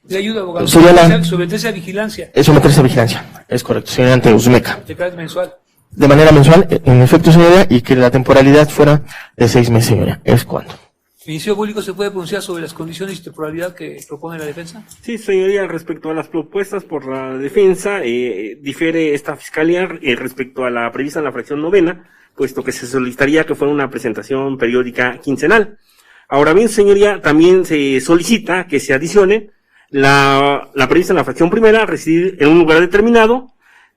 Le ayuda, abogado. Sería Someterse a vigilancia. someterse a vigilancia. Es correcto, señoría, ante Usmeca. De carácter mensual. De manera mensual, en efecto, señoría, y que la temporalidad fuera de 6 meses, señoría. Es cuando. ¿El Ministerio Público se puede pronunciar sobre las condiciones y temporalidad que propone la defensa? Sí, señoría, respecto a las propuestas por la defensa, difiere esta fiscalía respecto a la prevista en la fracción novena, puesto que se solicitaría que fuera una presentación periódica quincenal. Ahora bien, señoría, también se solicita que se adicione la prevista en la fracción primera, residir en un lugar determinado,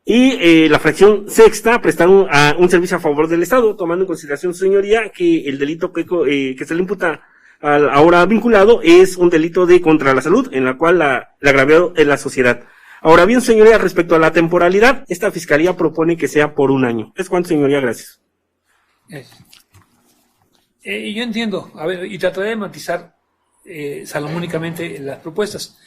y la fracción sexta, prestar un servicio a favor del Estado, tomando en consideración, señoría, que el delito que se le imputa al ahora vinculado es un delito de contra la salud, en la cual la agraviado es la sociedad. Ahora bien, señoría, respecto a la temporalidad, esta fiscalía propone que sea por 1 año. ¿Es cuánto, señoría? Gracias. Yo entiendo, a ver, y trataré de matizar salomónicamente las propuestas.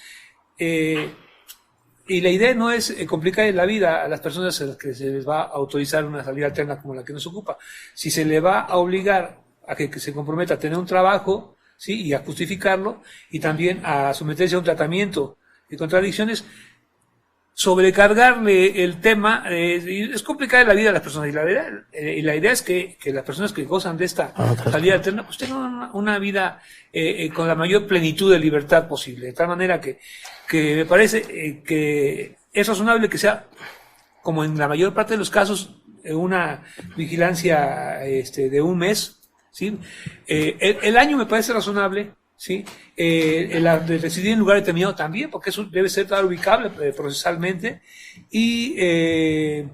Y la idea no es complicar la vida a las personas a las que se les va a autorizar una salida alterna como la que nos ocupa. Si se le va a obligar a que se comprometa a tener un trabajo, sí, y a justificarlo, y también a someterse a un tratamiento de contradicciones, sobrecargarle el tema es complicar la vida a las personas. Y la idea es que las personas que gozan de esta salida alterna pues tengan una vida con la mayor plenitud de libertad posible. De tal manera que me parece que es razonable que sea, como en la mayor parte de los casos, una vigilancia de 1 mes. ¿Sí? El año me parece razonable, ¿sí? El de residir en lugar determinado también, porque eso debe ser claro, ubicable procesalmente, y el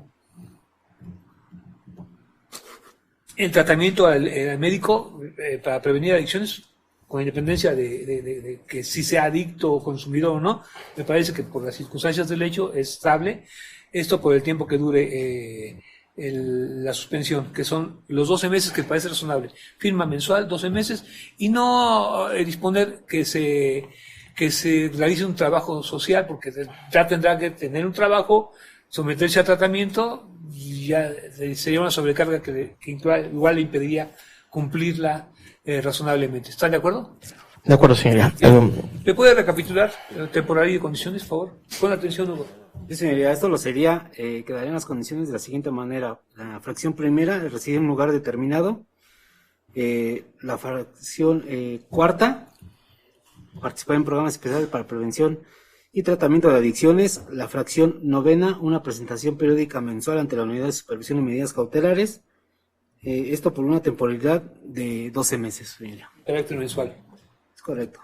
tratamiento al médico para prevenir adicciones, con independencia de que si sea adicto o consumidor o no, me parece que por las circunstancias del hecho es estable, esto por el tiempo que dure la suspensión, que son los 12 meses, que parece razonable. Firma mensual, 12 meses, y no disponer que se realice un trabajo social, porque ya tendrá que tener un trabajo, someterse a tratamiento, y ya sería una sobrecarga que igual le impediría cumplirla razonablemente. ¿Están de acuerdo? De acuerdo, señoría. ¿Me puede recapitular temporal y condiciones, por favor? Con atención, Hugo. Sí, señoría, esto lo sería, quedarían las condiciones de la siguiente manera. La fracción primera reside en un lugar determinado. La fracción cuarta, participar en programas especiales para prevención y tratamiento de adicciones. La fracción novena, una presentación periódica mensual ante la unidad de supervisión y medidas cautelares. Esto por una temporalidad de 12 meses, señoría. Carácter mensual. Es correcto.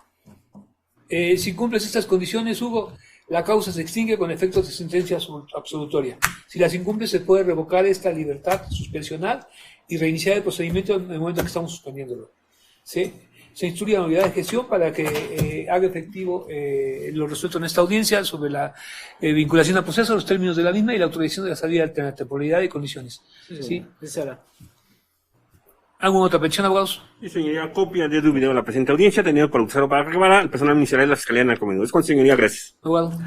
Si cumples estas condiciones, Hugo, la causa se extingue con efectos de sentencia absolutoria. Si las incumple, se puede revocar esta libertad suspensional y reiniciar el procedimiento en el momento en que estamos suspendiéndolo. ¿Sí? Se instruye a la unidad de gestión para que haga efectivo lo resuelto en esta audiencia sobre la vinculación al proceso, los términos de la misma y la autorización de la salida de la temporalidad y condiciones. ¿Sí? Sí, hará. ¿Alguna otra petición, abogados? Sí, señoría, copia de video de la presente audiencia, tenido por usarlo para reclamar al personal ministerial de la Fiscalía de Narcomenudeo. Es con señoría, gracias. Abogado.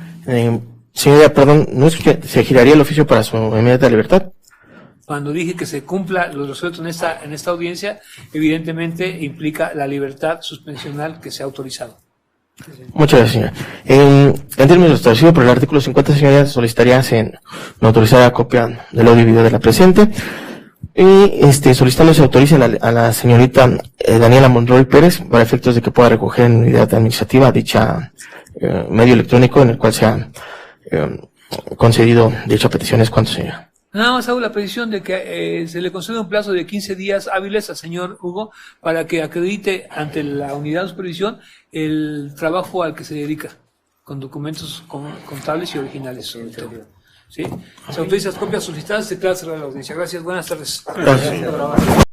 Señoría, perdón, ¿no es que se giraría el oficio para su inmediata libertad? Cuando dije que se cumpla lo resuelto en esta audiencia, evidentemente implica la libertad suspensional que se ha autorizado. Muchas gracias, señora. En términos establecidos por el artículo 50, señoría, solicitaría no autorizar la copia del audio y video de la presente. Y solicitando se autorice a la señorita Daniela Monroy Pérez para efectos de que pueda recoger en unidad administrativa dicha medio electrónico en el cual se ha concedido dicha petición. ¿Es cuánto, señora? Nada más hago la petición de que se le conceda un plazo de 15 días hábiles al señor Hugo para que acredite ante la unidad de supervisión el trabajo al que se dedica, con documentos contables y originales sobre todo. ¿Sí? Se autorizan las copias solicitadas, se trata de la audiencia. Gracias, buenas tardes. Gracias.